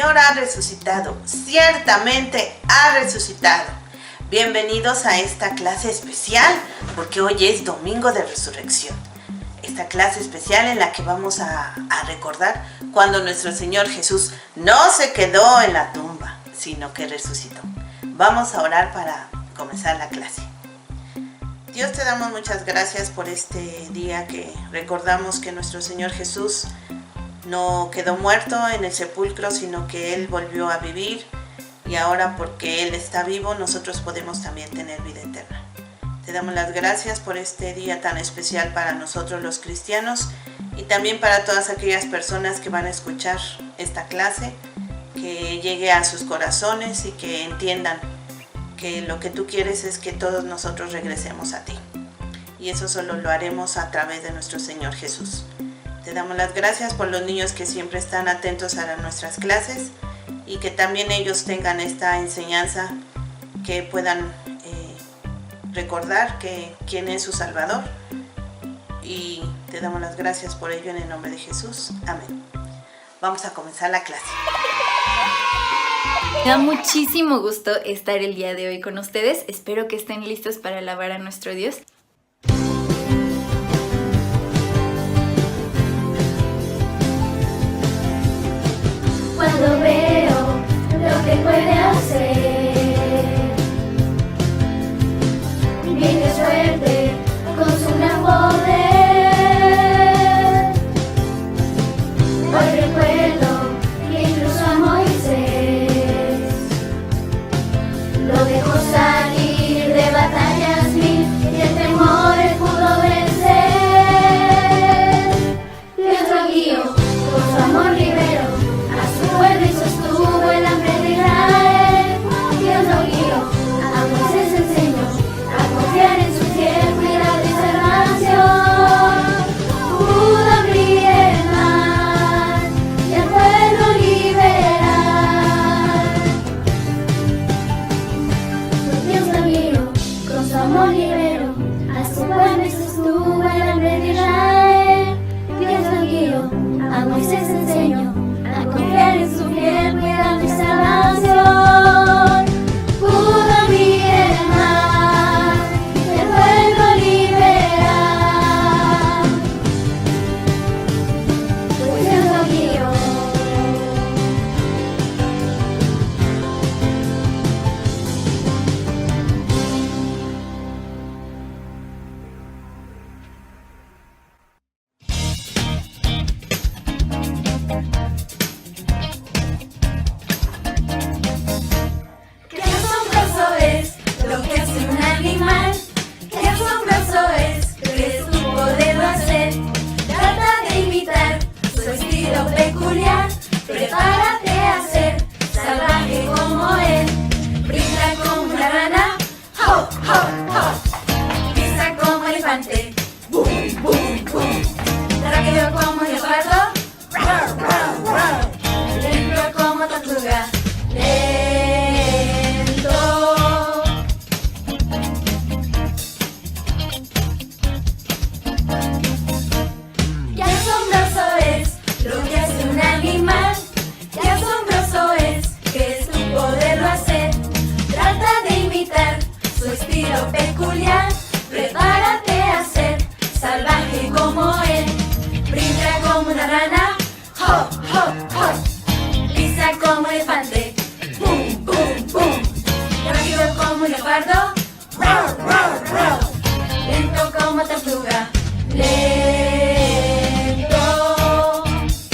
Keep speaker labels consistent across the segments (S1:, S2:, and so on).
S1: Señor ha resucitado, ciertamente ha resucitado. Bienvenidos a esta clase especial, porque hoy es Domingo de Resurrección. Esta clase especial en la que vamos a recordar cuando nuestro Señor Jesús no se quedó en la tumba, sino que resucitó. Vamos a orar para comenzar la clase. Dios, te damos muchas gracias por este día que recordamos que nuestro Señor Jesús no quedó muerto en el sepulcro, sino que Él volvió a vivir, y ahora porque Él está vivo, nosotros podemos también tener vida eterna. Te damos las gracias por este día tan especial para nosotros los cristianos y también para todas aquellas personas que van a escuchar esta clase, que llegue a sus corazones y que entiendan que lo que tú quieres es que todos nosotros regresemos a ti. Y eso solo lo haremos a través de nuestro Señor Jesús. Te damos las gracias por los niños que siempre están atentos a nuestras clases y que también ellos tengan esta enseñanza, que puedan recordar quién es su Salvador. Y te damos las gracias por ello en el nombre de Jesús. Amén. Vamos a comenzar la clase.
S2: Me da muchísimo gusto estar el día de hoy con ustedes. Espero que estén listos para alabar a nuestro Dios.
S3: Cuando veo lo que puede hacer, viene suerte con su gran poder. Hoy recuerdo que incluso a Moisés lo dejó salir de batallas mil y el temor él pudo vencer. Dios lo guió con su amor liberó. Pueblo y sostuvo el hambre de Israel. Dios lo guió, a Moisés enseñó a confiar en su fiel cuidado y salvación. Pudo abrir el mar y al pueblo liberar. Pues Dios lo guió, con su amor liberó a su pueblo y sostuvo el hambre de Israel. Dios lo guió, a Moisés enseñó a confiar en su fiel cuidado y salvación. Pudo abrir el mar y el pueblo liberar. Pues Dios lo guió. Qué asombroso es lo que hace un animal. Qué asombroso es que su poderlo hacer. Trata de imitar su estilo peculiar. Prepárate a ser salvaje como él. Brinda como una rana, hop, hop, hop. Pisa como elefante, boom, boom, boom. Rápido como leopardo, roar, roar, roar. Lento como tortuga, lento. Qué asombroso es lo que hace un animal. Qué asombroso es que su poderlo hacer. Trata de imitar su estilo peculiar. Prepárate a ser salvaje como él. Brinda como una rana, hop, hop, hop. Pisa como elefante, boom, boom, boom. Rápido como un leopardo, roar, roar, roar. Lento como tortuga, lento.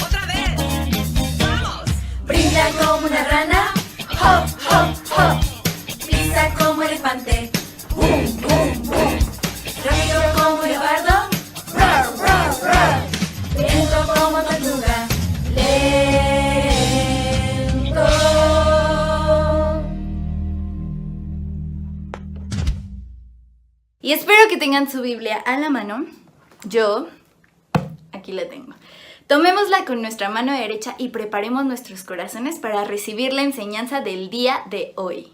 S4: ¡Otra vez! ¡Vamos!
S3: Brinda como una rana, hop, hop, hop. Pisa como elefante, boom, boom, boom. Rápido como un leopardo, roar, roar, roar. Lento como tortuga, lento.
S2: Y espero que tengan su Biblia a la mano. Yo, aquí la tengo. Tomémosla con nuestra mano derecha y preparemos nuestros corazones para recibir la enseñanza del día de hoy.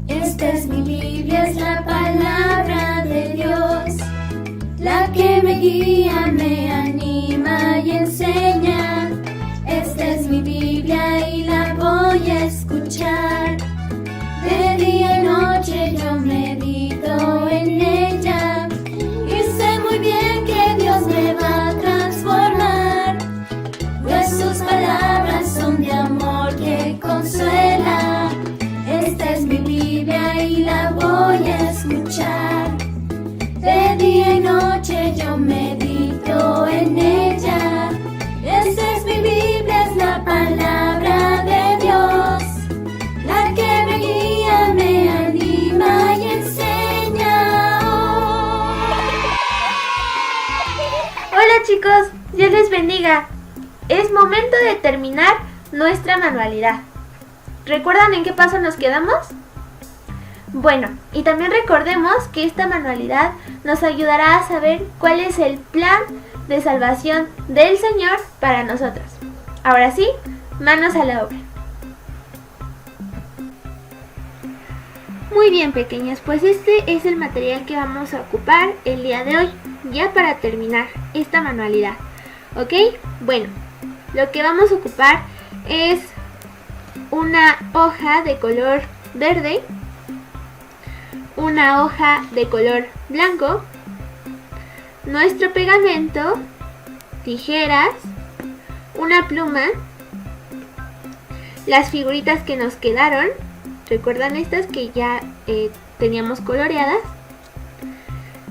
S3: El es mi Biblia, es la palabra de Dios, la que me guía, me anima y enseña. Esta es mi Biblia y la voy a escuchar. De día y noche yo medito en ella y sé muy bien que Dios me va a transformar, pues sus palabras son de amor que consuela. Esta es mi Biblia y la voy a escuchar. De día y noche yo medito en ella. Esta es mi Biblia, es la palabra de Dios, la que me guía, me anima y enseña.
S5: Hola chicos, Dios les bendiga. Es momento de terminar nuestra manualidad. ¿Recuerdan en qué paso nos quedamos? Bueno, y también recordemos que esta manualidad nos ayudará a saber cuál es el plan de salvación del Señor para nosotros. Ahora sí, manos a la obra. Muy bien, pequeñas, pues este es el material que vamos a ocupar el día de hoy, ya para terminar esta manualidad. ¿Ok? Bueno, lo que vamos a ocupar es una hoja de color verde, una hoja de color blanco, nuestro pegamento, tijeras, una pluma, las figuritas que nos quedaron, ¿recuerdan estas que ya teníamos coloreadas?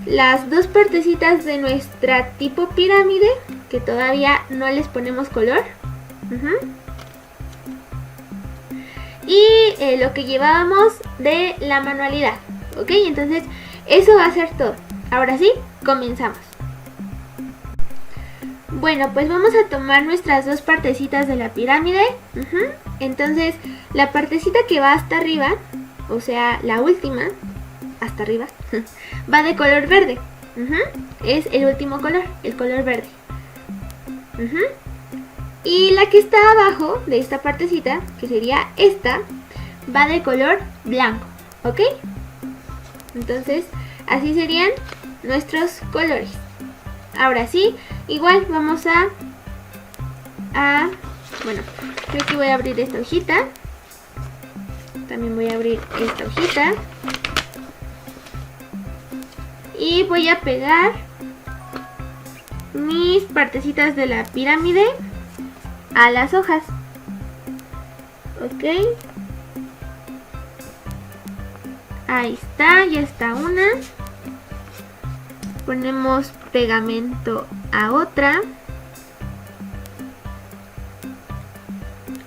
S5: Las dos partecitas de nuestra tipo pirámide que todavía no les ponemos color. Y lo que llevábamos de la manualidad. ¿Ok? Entonces eso va a ser todo. Ahora sí, comenzamos. Bueno, pues vamos a tomar nuestras dos partecitas de la pirámide. Entonces la partecita que va hasta arriba, o sea la última, hasta arriba, va de color verde. Es el último color, el color verde. Y la que está abajo de esta partecita, que sería esta, va de color blanco. ¿Ok? Entonces así serían nuestros colores. Ahora sí, igual vamos bueno, yo aquí voy a abrir esta hojita. También voy a abrir esta hojita. Y voy a pegar mis partecitas de la pirámide a las hojas. Ok. Ahí está, ya está una. Ponemos pegamento a otra.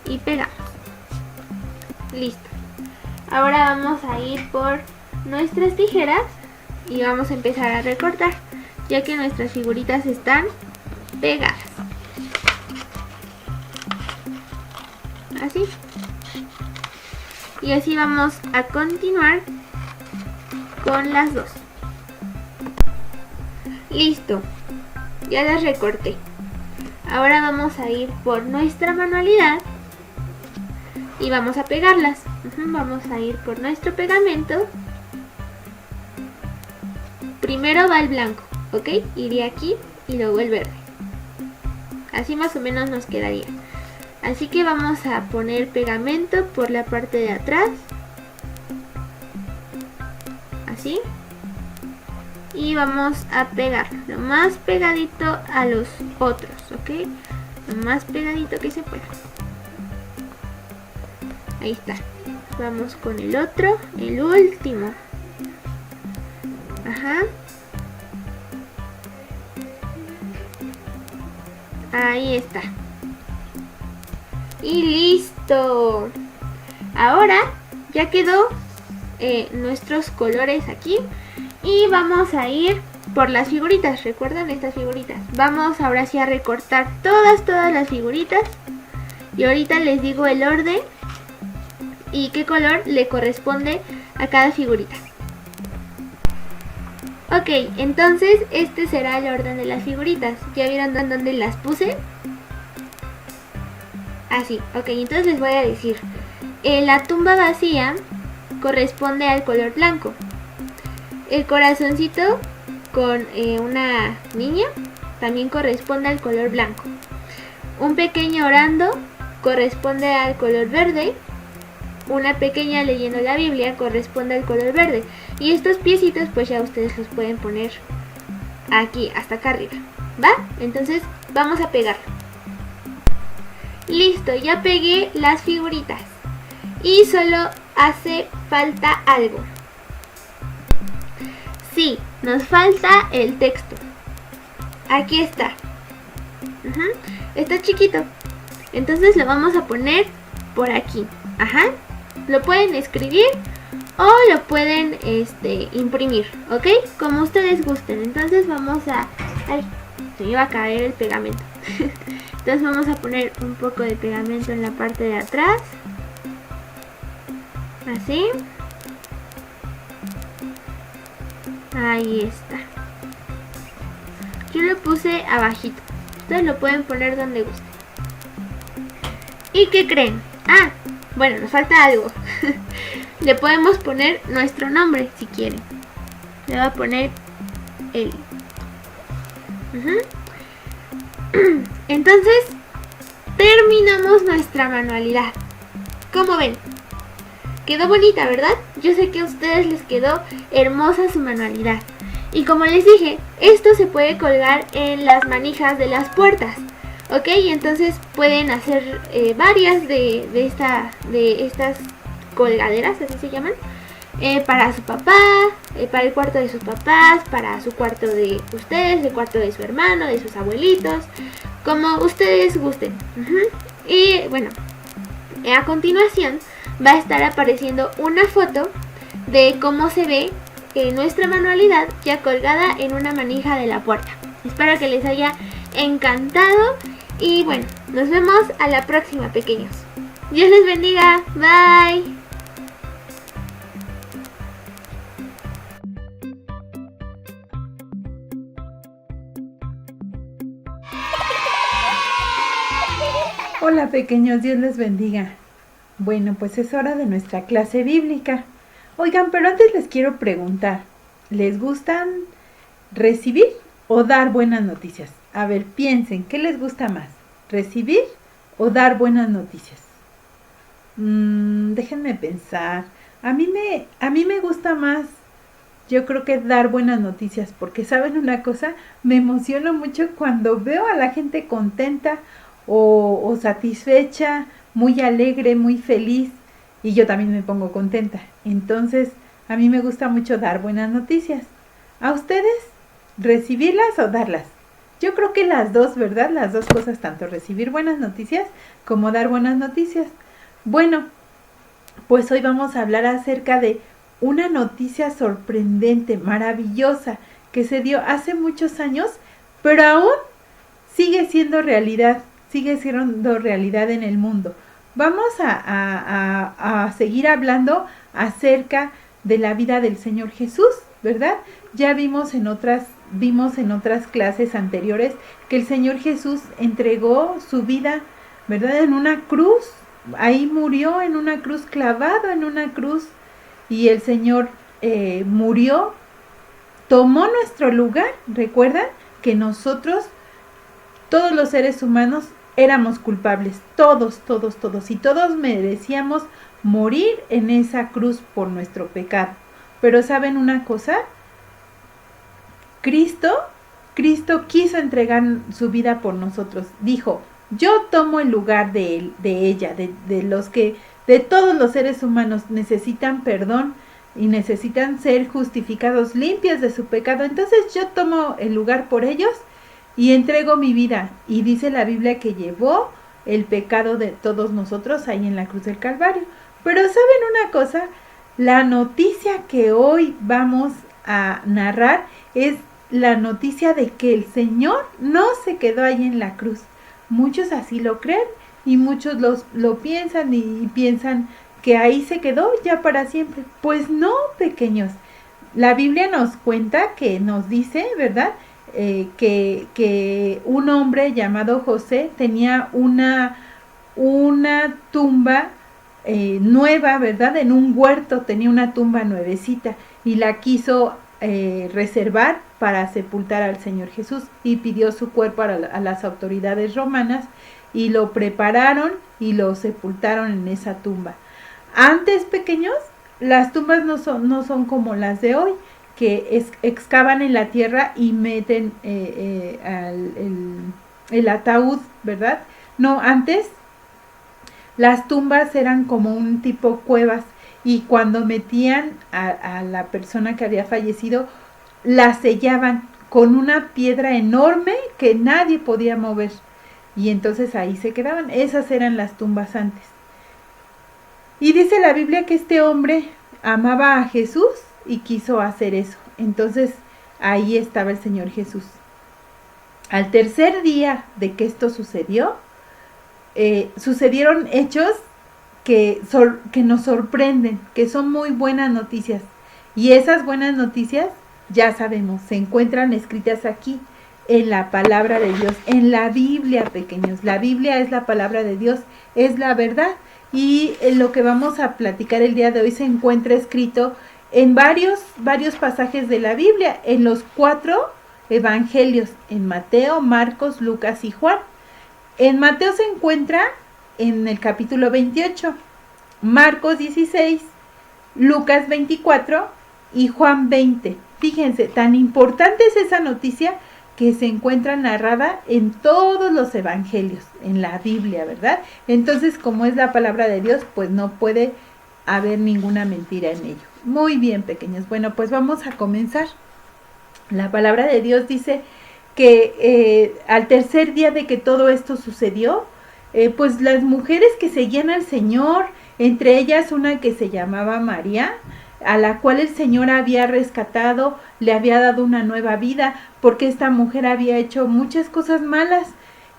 S5: Y pegamos. Listo. Ahora vamos a ir por nuestras tijeras y vamos a empezar a recortar, ya que nuestras figuritas están pegadas. Así. Y así vamos a continuar con las dos. Listo, ya las recorté. Ahora vamos a ir por nuestra manualidad y vamos a pegarlas. Vamos a ir por nuestro pegamento. Primero va el blanco, ¿ok? Iría aquí y luego el verde. Así más o menos nos quedaría. Así que vamos a poner pegamento por la parte de atrás. Así. Y vamos a pegar lo más pegadito a los otros, ¿ok? Lo más pegadito que se pueda. Ahí está. Vamos con el otro, el último. Ajá. Ahí está. Y listo. Ahora ya quedó nuestros colores aquí. Y vamos a ir por las figuritas. ¿Recuerdan estas figuritas? Vamos ahora sí a recortar todas las figuritas. Y ahorita les digo el orden y qué color le corresponde a cada figurita. Ok, entonces este será el orden de las figuritas. ¿Ya vieron dónde las puse? Así, ok, entonces les voy a decir. La tumba vacía corresponde al color blanco. El corazoncito con una niña también corresponde al color blanco. Un pequeño orando corresponde al color verde. Una pequeña leyendo la Biblia corresponde al color verde. Y estos piecitos pues ya ustedes los pueden poner aquí, hasta acá arriba, ¿va? Entonces vamos a pegarlo. Listo, ya pegué las figuritas. Y solo hace falta algo. Sí, nos falta el texto. Aquí está. Está chiquito. Entonces lo vamos a poner por aquí. Ajá. Lo pueden escribir o lo pueden imprimir, ¿ok? Como ustedes gusten. Entonces vamos a... Ay, se me iba a caer el pegamento. Entonces vamos a poner un poco de pegamento en la parte de atrás. Así. Ahí está. Yo lo puse abajito. Ustedes lo pueden poner donde gusten. ¿Y qué creen? Ah, bueno, nos falta algo. Le podemos poner nuestro nombre si quieren. Le voy a poner Eli. Entonces, terminamos nuestra manualidad. ¿Cómo ven? Quedó bonita, ¿verdad? Yo sé que a ustedes les quedó hermosa su manualidad. Y como les dije, esto se puede colgar en las manijas de las puertas. ¿Ok? Entonces pueden hacer varias de estas colgaderas, así se llaman. Para su papá, para el cuarto de sus papás, para su cuarto de ustedes, el cuarto de su hermano, de sus abuelitos, como ustedes gusten. Y bueno, a continuación va a estar apareciendo una foto de cómo se ve nuestra manualidad ya colgada en una manija de la puerta. Espero que les haya encantado y bueno, nos vemos a la próxima, pequeños. Dios les bendiga, bye.
S6: Hola pequeños, Dios les bendiga. Bueno, pues es hora de nuestra clase bíblica. Oigan, pero antes les quiero preguntar, ¿les gustan recibir o dar buenas noticias? A ver, piensen, ¿qué les gusta más? ¿Recibir o dar buenas noticias? Déjenme pensar. A mí me gusta más, yo creo que dar buenas noticias, porque ¿saben una cosa? Me emociono mucho cuando veo a la gente contenta o satisfecha, muy alegre, muy feliz, y yo también me pongo contenta. Entonces, a mí me gusta mucho dar buenas noticias. ¿A ustedes? ¿Recibirlas o darlas? Yo creo que las dos, ¿verdad? Las dos cosas, tanto recibir buenas noticias como dar buenas noticias. Bueno, pues hoy vamos a hablar acerca de una noticia sorprendente, maravillosa, que se dio hace muchos años, pero aún sigue siendo realidad en el mundo. Vamos a seguir hablando acerca de la vida del Señor Jesús, ¿verdad? Ya vimos en otras clases anteriores que el Señor Jesús entregó su vida, ¿verdad? En una cruz, ahí murió en una cruz, clavado en una cruz, y el Señor murió, tomó nuestro lugar. ¿Recuerdan que nosotros, todos los seres humanos, éramos culpables? Todos, y todos merecíamos morir en esa cruz por nuestro pecado. Pero ¿saben una cosa? Cristo quiso entregar su vida por nosotros. Dijo, yo tomo el lugar de ella, de todos los seres humanos necesitan perdón y necesitan ser justificados, limpios de su pecado. Entonces yo tomo el lugar por ellos y entrego mi vida. Y dice la Biblia que llevó el pecado de todos nosotros ahí en la cruz del Calvario. Pero ¿saben una cosa? La noticia que hoy vamos a narrar es la noticia de que el Señor no se quedó ahí en la cruz. Muchos así lo creen y muchos lo piensan y piensan que ahí se quedó ya para siempre. Pues no, pequeños. La Biblia nos cuenta, que nos dice, ¿verdad? Que un hombre llamado José tenía una tumba nueva, ¿verdad? En un huerto tenía una tumba nuevecita y la quiso reservar para sepultar al Señor Jesús y pidió su cuerpo a las autoridades romanas y lo prepararon y lo sepultaron en esa tumba. Antes, pequeños, las tumbas no son como las de hoy, que excavan en la tierra y meten el ataúd, ¿verdad? No, antes las tumbas eran como un tipo cuevas y cuando metían a la persona que había fallecido, la sellaban con una piedra enorme que nadie podía mover y entonces ahí se quedaban. Esas eran las tumbas antes. Y dice la Biblia que este hombre amaba a Jesús y quiso hacer eso. Entonces ahí estaba el Señor Jesús. Al tercer día de que esto sucedió, sucedieron hechos que nos sorprenden, que son muy buenas noticias. Y esas buenas noticias, ya sabemos, se encuentran escritas aquí en la palabra de Dios, en la Biblia, pequeños. La Biblia es la palabra de Dios, es la verdad. Y lo que vamos a platicar el día de hoy se encuentra escrito en varios pasajes de la Biblia, en los 4 evangelios, en Mateo, Marcos, Lucas y Juan. En Mateo se encuentra en el capítulo 28, Marcos 16, Lucas 24 y Juan 20. Fíjense, tan importante es esa noticia que se encuentra narrada en todos los evangelios, en la Biblia, ¿verdad? Entonces, como es la palabra de Dios, pues no puede haber ninguna mentira en ello. Muy bien, pequeños. Bueno, pues vamos a comenzar. La palabra de Dios dice que al tercer día de que todo esto sucedió, pues las mujeres que seguían al Señor, entre ellas una que se llamaba María, a la cual el Señor había rescatado, le había dado una nueva vida, porque esta mujer había hecho muchas cosas malas,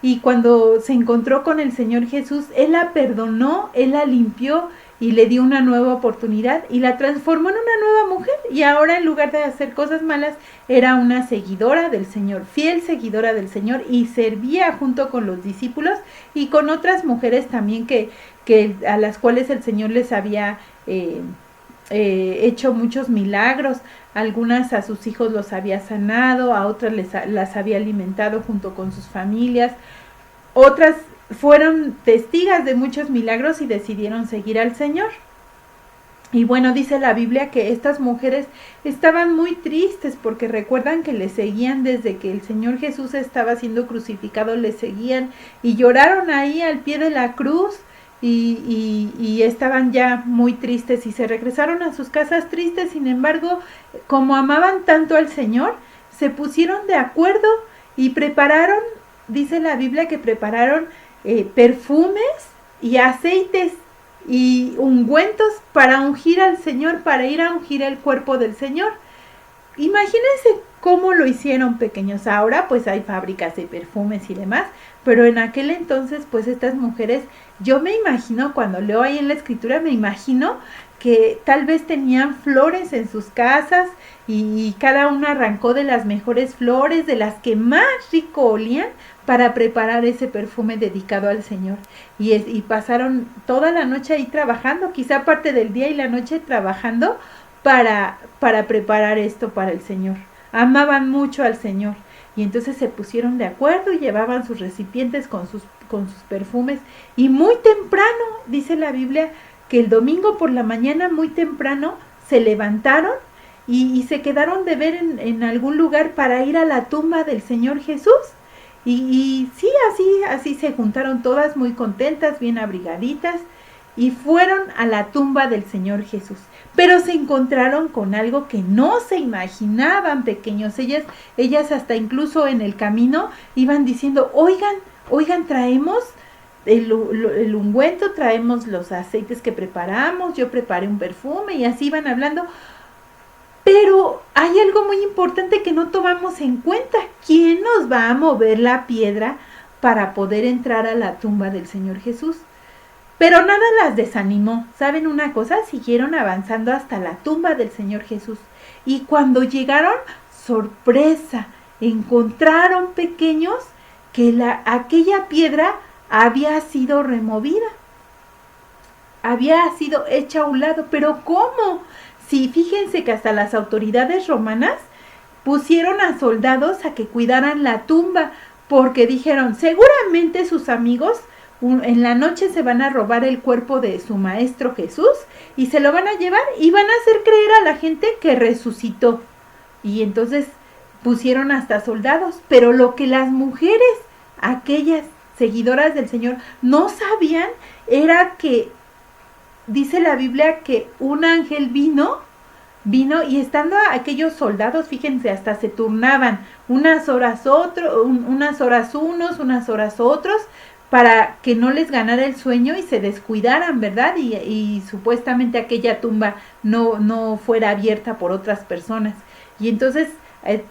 S6: y cuando se encontró con el Señor Jesús, Él la perdonó, Él la limpió, y le dio una nueva oportunidad, y la transformó en una nueva mujer, y ahora en lugar de hacer cosas malas, era una seguidora del Señor, fiel seguidora del Señor, y servía junto con los discípulos, y con otras mujeres también que a las cuales el Señor les había hecho muchos milagros. Algunas a sus hijos los había sanado, a otras las había alimentado junto con sus familias, otras fueron testigas de muchos milagros y decidieron seguir al Señor. Y bueno, dice la Biblia que estas mujeres estaban muy tristes porque recuerdan que le seguían desde que el Señor Jesús estaba siendo crucificado, le seguían y lloraron ahí al pie de la cruz. Y estaban ya muy tristes y se regresaron a sus casas tristes. Sin embargo, como amaban tanto al Señor, se pusieron de acuerdo y prepararon, dice la Biblia que prepararon perfumes y aceites y ungüentos para ungir al Señor, para ir a ungir el cuerpo del Señor. Imagínense cómo lo hicieron, pequeños. Ahora pues hay fábricas de perfumes y demás, pero en aquel entonces pues estas mujeres, yo me imagino, cuando leo ahí en la escritura, me imagino que tal vez tenían flores en sus casas y cada una arrancó de las mejores flores, de las que más rico olían, para preparar ese perfume dedicado al Señor. Y pasaron toda la noche ahí trabajando, quizá parte del día y la noche trabajando para preparar esto para el Señor. Amaban mucho al Señor. Y entonces se pusieron de acuerdo y llevaban sus recipientes con sus perfumes. Y muy temprano, dice la Biblia, que el domingo por la mañana, muy temprano, se levantaron y se quedaron de ver en algún lugar para ir a la tumba del Señor Jesús. Y sí, así se juntaron todas muy contentas, bien abrigaditas, y fueron a la tumba del Señor Jesús. Pero se encontraron con algo que no se imaginaban, pequeños. Ellas hasta incluso en el camino iban diciendo, oigan, traemos el ungüento, traemos los aceites que preparamos, yo preparé un perfume, y así iban hablando. Pero hay algo muy importante que no tomamos en cuenta. ¿Quién nos va a mover la piedra para poder entrar a la tumba del Señor Jesús? Pero nada las desanimó. ¿Saben una cosa? Siguieron avanzando hasta la tumba del Señor Jesús. Y cuando llegaron, sorpresa, encontraron, pequeños, que aquella piedra había sido removida. había sido hecha a un lado. ¿Pero cómo? Sí, fíjense que hasta las autoridades romanas pusieron a soldados a que cuidaran la tumba, porque dijeron, seguramente sus amigos en la noche se van a robar el cuerpo de su maestro Jesús y se lo van a llevar y van a hacer creer a la gente que resucitó. Y entonces pusieron hasta soldados, pero lo que las mujeres, aquellas seguidoras del Señor, no sabían era que, dice la Biblia, que un ángel vino y estando aquellos soldados, fíjense, hasta se turnaban, unas horas unos, unas horas otros, para que no les ganara el sueño y se descuidaran, ¿verdad? Y supuestamente aquella tumba no fuera abierta por otras personas. Y entonces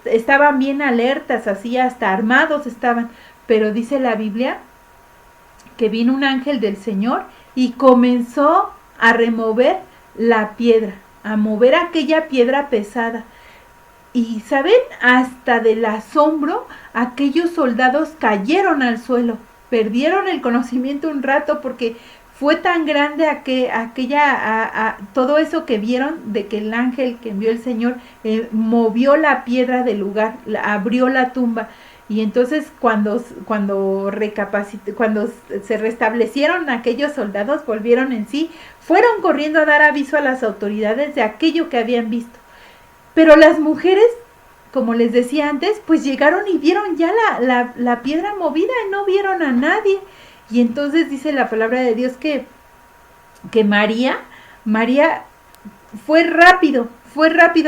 S6: estaban bien alertas, así hasta armados estaban. Pero dice la Biblia que vino un ángel del Señor y comenzó a remover la piedra, a mover aquella piedra pesada. Y, ¿saben? Hasta del asombro, aquellos soldados cayeron al suelo. Perdieron el conocimiento un rato porque fue tan grande todo eso que vieron de que el ángel que envió el Señor movió la piedra del lugar, abrió la tumba. Y entonces cuando se restablecieron aquellos soldados, volvieron en sí, fueron corriendo a dar aviso a las autoridades de aquello que habían visto. Pero las mujeres, como les decía antes, pues llegaron y vieron ya la piedra movida y no vieron a nadie. Y entonces dice la palabra de Dios que María fue rápido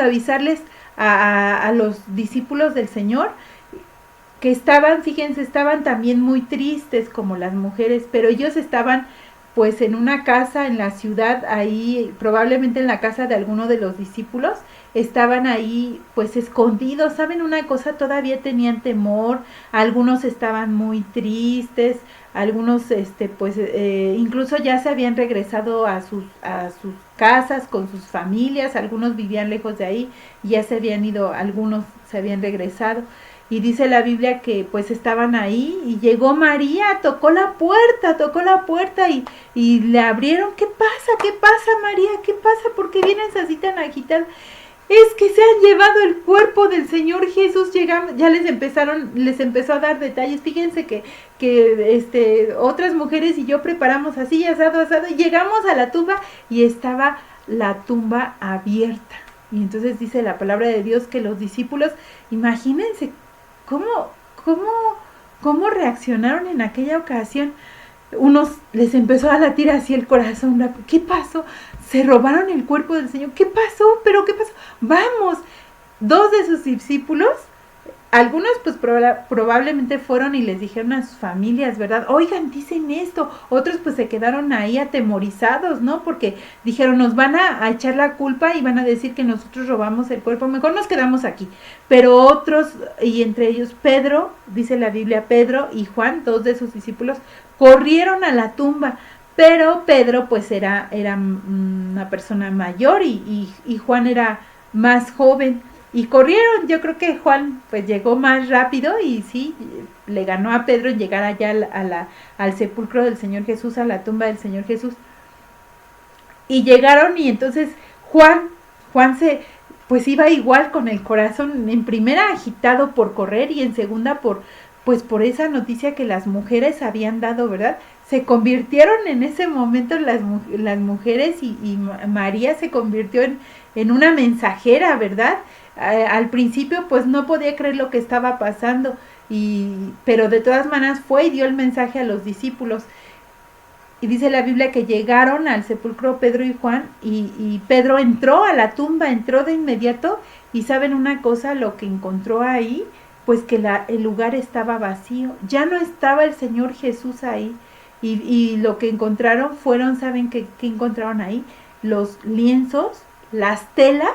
S6: a avisarles a los discípulos del Señor, que estaban también muy tristes como las mujeres, pero ellos estaban pues en una casa en la ciudad, ahí probablemente en la casa de alguno de los discípulos, estaban ahí pues escondidos. ¿Saben una cosa? Todavía tenían temor, algunos estaban muy tristes, algunos incluso ya se habían regresado a sus casas con sus familias, algunos vivían lejos de ahí, ya se habían ido, algunos se habían regresado. Y dice la Biblia que pues estaban ahí y llegó María, tocó la puerta y le abrieron. ¿Qué pasa, María? ¿Qué pasa? ¿Por qué vienes así tan agitada? Es que se han llevado el cuerpo del Señor Jesús. Ya les empezó a dar detalles. Fíjense que otras mujeres y yo preparamos así, asado, y llegamos a la tumba y estaba la tumba abierta. Y entonces dice la palabra de Dios que los discípulos, imagínense ¿Cómo reaccionaron en aquella ocasión? Unos les empezó a latir así el corazón. ¿Qué pasó? Se robaron el cuerpo del Señor. ¿Qué pasó? ¿Pero qué pasó? Vamos. 2 de sus discípulos, algunos pues probablemente fueron y les dijeron a sus familias, ¿verdad? Oigan, dicen esto. Otros pues se quedaron ahí atemorizados, ¿no? Porque dijeron, nos van a echar la culpa y van a decir que nosotros robamos el cuerpo. Mejor nos quedamos aquí. Pero otros, y entre ellos Pedro, dice la Biblia, Pedro y Juan, 2 de sus discípulos, corrieron a la tumba. Pero Pedro pues era una persona mayor y Juan era más joven. Y corrieron. Yo creo que Juan pues llegó más rápido y sí, le ganó a Pedro en llegar allá al sepulcro del Señor Jesús, a la tumba del Señor Jesús. Y llegaron y entonces Juan pues iba igual con el corazón, en primera agitado por correr y en segunda por esa noticia que las mujeres habían dado, ¿verdad? Se convirtieron en ese momento las mujeres y María se convirtió en una mensajera, ¿verdad? Al principio pues no podía creer lo que estaba pasando, pero de todas maneras fue y dio el mensaje a los discípulos. Y dice la Biblia que llegaron al sepulcro Pedro y Juan y Pedro entró a la tumba, entró de inmediato y ¿saben una cosa? Lo que encontró ahí, pues que el lugar estaba vacío, ya no estaba el Señor Jesús ahí y lo que encontraron ¿saben qué encontraron ahí? Los lienzos, las telas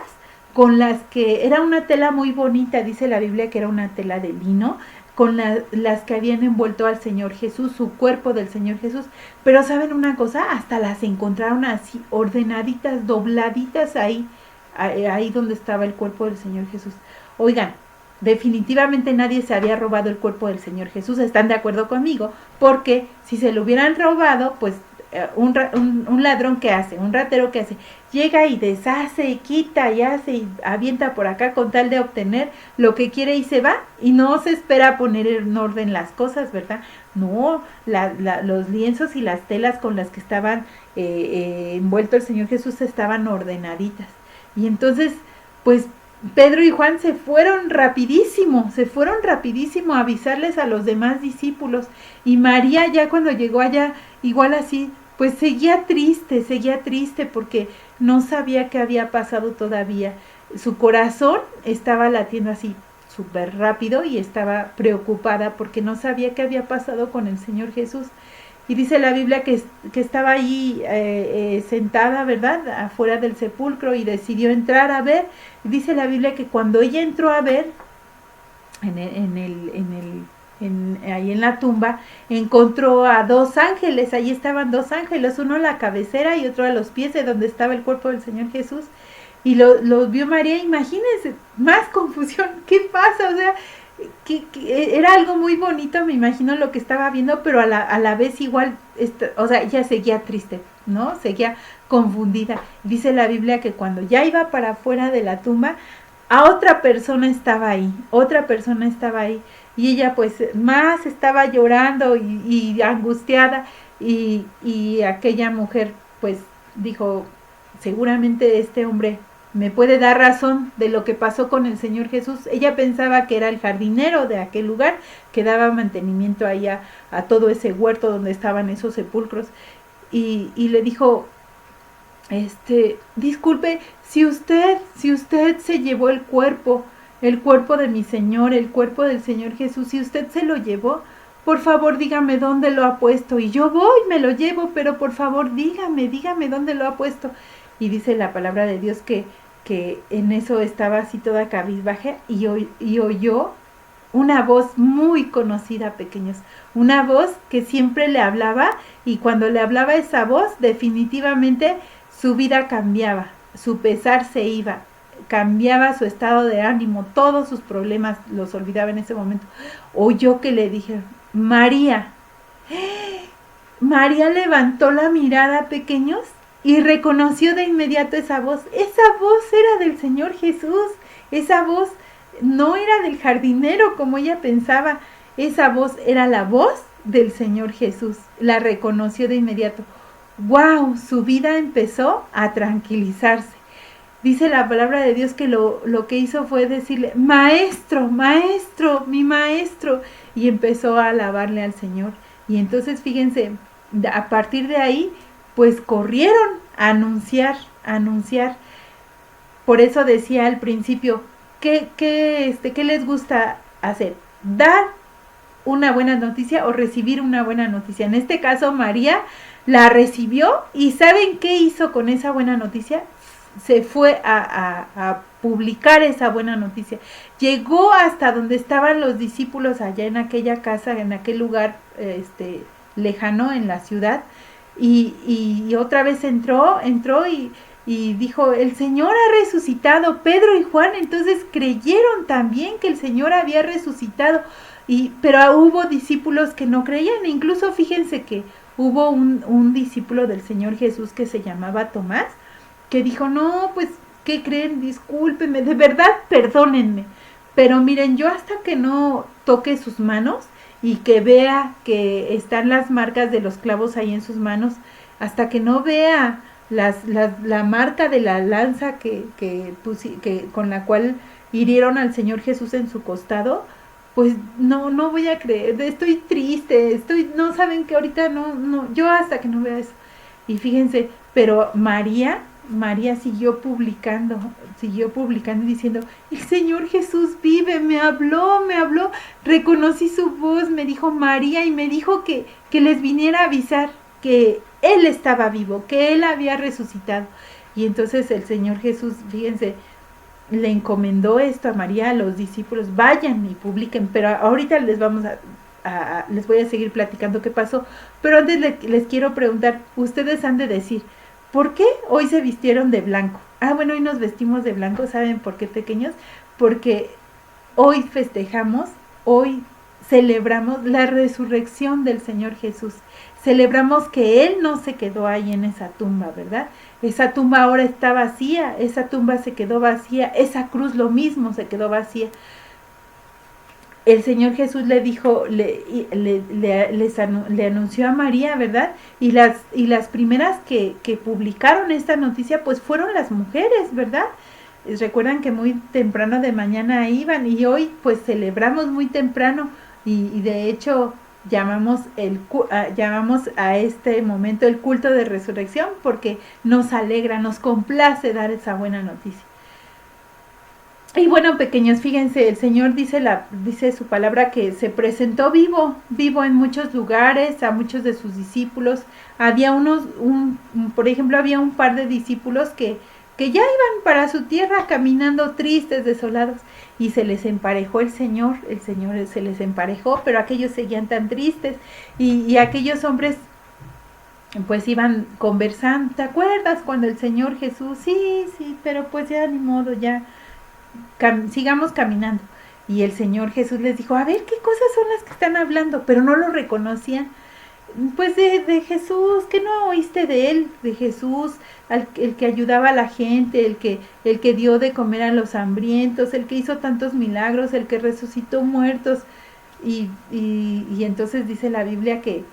S6: con las que era una tela muy bonita, dice la Biblia que era una tela de lino, con las que habían envuelto al Señor Jesús, su cuerpo del Señor Jesús. Pero ¿saben una cosa? Hasta las encontraron así, ordenaditas, dobladitas ahí donde estaba el cuerpo del Señor Jesús. Oigan, definitivamente nadie se había robado el cuerpo del Señor Jesús, ¿están de acuerdo conmigo? Porque si se lo hubieran robado, pues un ladrón que hace, un ratero que hace, llega y deshace y quita y hace y avienta por acá con tal de obtener lo que quiere y se va y no se espera a poner en orden las cosas, ¿verdad? No, los lienzos y las telas con las que estaban envuelto el Señor Jesús estaban ordenaditas. Y entonces, pues Pedro y Juan se fueron rapidísimo a avisarles a los demás discípulos. Y María ya cuando llegó allá, igual así, pues seguía triste porque no sabía qué había pasado todavía. Su corazón estaba latiendo así súper rápido y estaba preocupada porque no sabía qué había pasado con el Señor Jesús. Y dice la Biblia que estaba ahí sentada, ¿verdad?, afuera del sepulcro y decidió entrar a ver. Y dice la Biblia que cuando ella entró a ver, ahí en la tumba, encontró a 2 ángeles. Ahí estaban 2 ángeles, uno a la cabecera y otro a los pies de donde estaba el cuerpo del Señor Jesús. Y los vio María, imagínense, más confusión, ¿qué pasa? O sea, que era algo muy bonito, me imagino lo que estaba viendo, pero a la vez igual, o sea, ella seguía triste, ¿no? Seguía confundida. Dice la Biblia que cuando ya iba para afuera de la tumba, a otra persona estaba ahí, y ella pues más estaba llorando y angustiada, y aquella mujer pues dijo, seguramente este hombre me puede dar razón de lo que pasó con el Señor Jesús. Ella pensaba que era el jardinero de aquel lugar, que daba mantenimiento ahí a todo ese huerto donde estaban esos sepulcros, y le dijo, disculpe, si usted se llevó el cuerpo de mi Señor, el cuerpo del Señor Jesús, si usted se lo llevó, por favor dígame dónde lo ha puesto, y yo voy, me lo llevo, pero por favor dígame dónde lo ha puesto. Y dice la palabra de Dios que en eso estaba así toda cabizbaja y oyó una voz muy conocida, pequeños, una voz que siempre le hablaba, y cuando le hablaba esa voz, definitivamente su vida cambiaba, su pesar se iba, cambiaba su estado de ánimo, todos sus problemas los olvidaba en ese momento. Oyó que le dije, María. María levantó la mirada, pequeños, y reconoció de inmediato esa voz. Esa voz era del Señor Jesús. Esa voz no era del jardinero como ella pensaba. Esa voz era la voz del Señor Jesús. La reconoció de inmediato. ¡Wow! Su vida empezó a tranquilizarse. Dice la palabra de Dios que lo que hizo fue decirle, maestro, maestro, mi maestro. Y empezó a alabarle al Señor. Y entonces, fíjense, a partir de ahí, pues corrieron a anunciar. Por eso decía al principio, ¿qué les gusta hacer? ¿Dar una buena noticia o recibir una buena noticia? En este caso, María la recibió, y ¿saben qué hizo con esa buena noticia? Se fue a publicar esa buena noticia. Llegó hasta donde estaban los discípulos, allá en aquella casa, en aquel lugar lejano en la ciudad, y otra vez entró y dijo, el Señor ha resucitado. Pedro y Juan entonces creyeron también que el Señor había resucitado, pero hubo discípulos que no creían. Incluso fíjense que hubo un discípulo del Señor Jesús que se llamaba Tomás, que dijo, no, pues, ¿qué creen? Discúlpenme, de verdad, perdónenme, pero miren, yo hasta que no toque sus manos y que vea que están las marcas de los clavos ahí en sus manos, hasta que no vea la marca de la lanza que con la cual hirieron al Señor Jesús en su costado, pues no voy a creer, estoy triste, no saben que ahorita no, yo hasta que no vea eso. Y fíjense, pero María siguió publicando y diciendo, el Señor Jesús vive, me habló, reconocí su voz, me dijo María, y me dijo que les viniera a avisar que Él estaba vivo, que Él había resucitado. Y entonces el Señor Jesús, fíjense, le encomendó esto a María, a los discípulos, vayan y publiquen, pero ahorita les voy a seguir platicando qué pasó, pero antes les quiero preguntar, ustedes han de decir, ¿por qué hoy se vistieron de blanco? Bueno, hoy nos vestimos de blanco, ¿saben por qué, pequeños? Porque hoy festejamos, hoy celebramos la resurrección del Señor Jesús. celebramos que Él no se quedó ahí en esa tumba, ¿verdad? Esa tumba ahora está vacía, esa tumba se quedó vacía, esa cruz lo mismo se quedó vacía. El Señor Jesús le dijo, le anunció a María, ¿verdad? Y las primeras que publicaron esta noticia, pues fueron las mujeres, ¿verdad? Recuerdan que muy temprano de mañana iban, y hoy pues celebramos muy temprano, y de hecho llamamos a este momento el culto de resurrección, porque nos alegra, nos complace dar esa buena noticia. Y bueno, pequeños, fíjense, el Señor dice su palabra que se presentó vivo en muchos lugares, a muchos de sus discípulos. Había por ejemplo, había un par de discípulos que ya iban para su tierra caminando tristes, desolados, y se les emparejó el Señor se les emparejó, pero aquellos seguían tan tristes, y aquellos hombres pues iban conversando. ¿Te acuerdas cuando el Señor Jesús? Sí, pero pues ya ni modo, ya sigamos caminando. Y el Señor Jesús les dijo, a ver, ¿qué cosas son las que están hablando? Pero no lo reconocían. Pues de Jesús, ¿qué no oíste de él? De Jesús, el que ayudaba a la gente, el que dio de comer a los hambrientos, el que hizo tantos milagros, el que resucitó muertos. Y entonces dice la Biblia que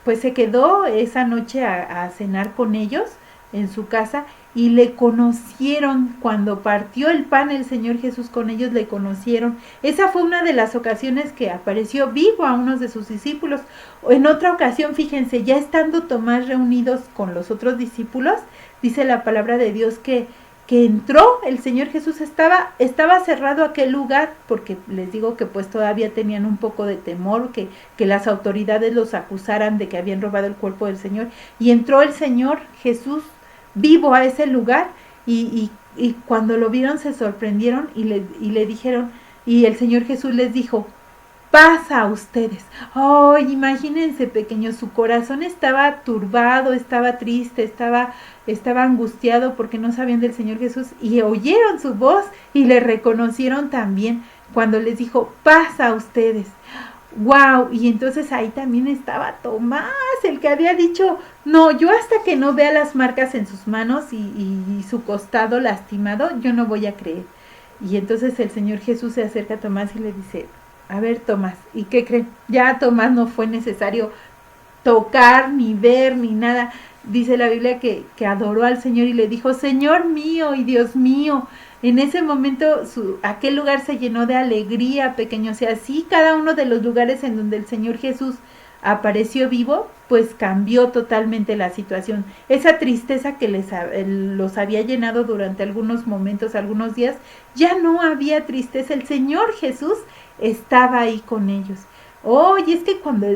S6: pues se quedó esa noche a cenar con ellos en su casa, y le conocieron. Cuando partió el pan el Señor Jesús con ellos, le conocieron. Esa fue una de las ocasiones que apareció vivo a unos de sus discípulos. En otra ocasión, fíjense, ya estando Tomás reunidos con los otros discípulos, dice la palabra de Dios que entró el Señor Jesús, estaba cerrado aquel lugar, porque les digo que pues todavía tenían un poco de temor, que las autoridades los acusaran de que habían robado el cuerpo del Señor, y entró el Señor Jesús vivo a ese lugar, y cuando lo vieron se sorprendieron y le dijeron, y el Señor Jesús les dijo, paz a ustedes. Oh, imagínense, pequeños, su corazón estaba turbado, estaba triste, estaba angustiado porque no sabían del Señor Jesús, y oyeron su voz y le reconocieron también cuando les dijo, paz a ustedes. ¡Wow! Y entonces ahí también estaba Tomás, el que había dicho, no, yo hasta que no vea las marcas en sus manos y su costado lastimado, yo no voy a creer. Y entonces el Señor Jesús se acerca a Tomás y le dice, a ver, Tomás, ¿y qué creen? Ya a Tomás no fue necesario tocar, ni ver, ni nada. Dice la Biblia que adoró al Señor y le dijo, Señor mío y Dios mío. En ese momento aquel lugar se llenó de alegría, pequeños. Y así cada uno de los lugares en donde el Señor Jesús apareció vivo, pues cambió totalmente la situación. Esa tristeza que los había llenado durante algunos momentos, algunos días, ya no había tristeza. El Señor Jesús estaba ahí con ellos. Oh, y es que cuando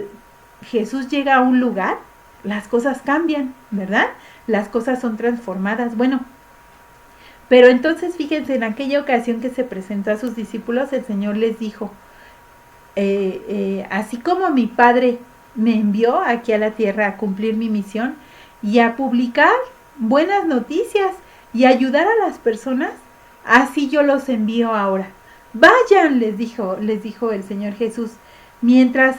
S6: Jesús llega a un lugar, las cosas cambian, ¿verdad? Las cosas son transformadas. Bueno, pero entonces fíjense, en aquella ocasión que se presentó a sus discípulos, el Señor les dijo, así como mi Padre me envió aquí a la tierra a cumplir mi misión y a publicar buenas noticias y ayudar a las personas, así yo los envío ahora. Vayan, les dijo el Señor Jesús, mientras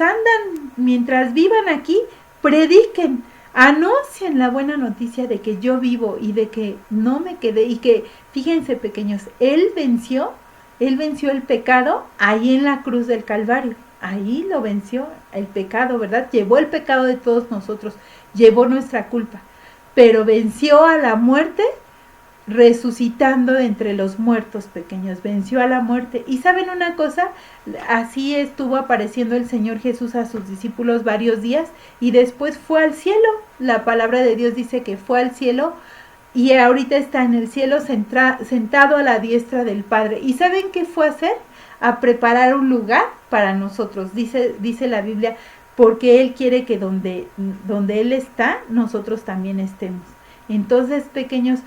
S6: vivan aquí, prediquen, anuncien la buena noticia de que yo vivo y de que no me quedé, y que, fíjense, pequeños, Él venció el pecado ahí en la cruz del Calvario. Ahí lo venció el pecado, ¿verdad? Llevó el pecado de todos nosotros, llevó nuestra culpa, pero venció a la muerte resucitando de entre los muertos, pequeños, venció a la muerte. Y ¿saben una cosa? Así estuvo apareciendo el Señor Jesús a sus discípulos varios días, y después fue al cielo. La palabra de Dios dice que fue al cielo, y ahorita está en el cielo sentado a la diestra del Padre. ¿Y saben qué fue a hacer? A preparar un lugar para nosotros, dice la Biblia, porque Él quiere que donde Él está, nosotros también estemos. Entonces, pequeños,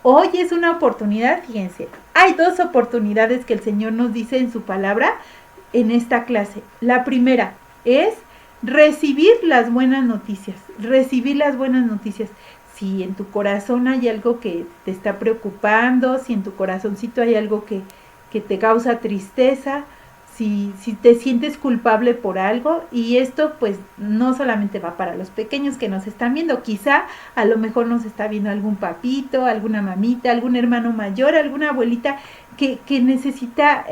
S6: Hoy es una oportunidad, fíjense, hay dos oportunidades que el Señor nos dice en su palabra en esta clase. La primera es recibir las buenas noticias, Si en tu corazón hay algo que te está preocupando, si en tu corazoncito hay algo que te causa tristeza, si te sientes culpable por algo, y esto pues no solamente va para los pequeños que nos están viendo, quizá a lo mejor nos está viendo algún papito, alguna mamita, algún hermano mayor, alguna abuelita que necesita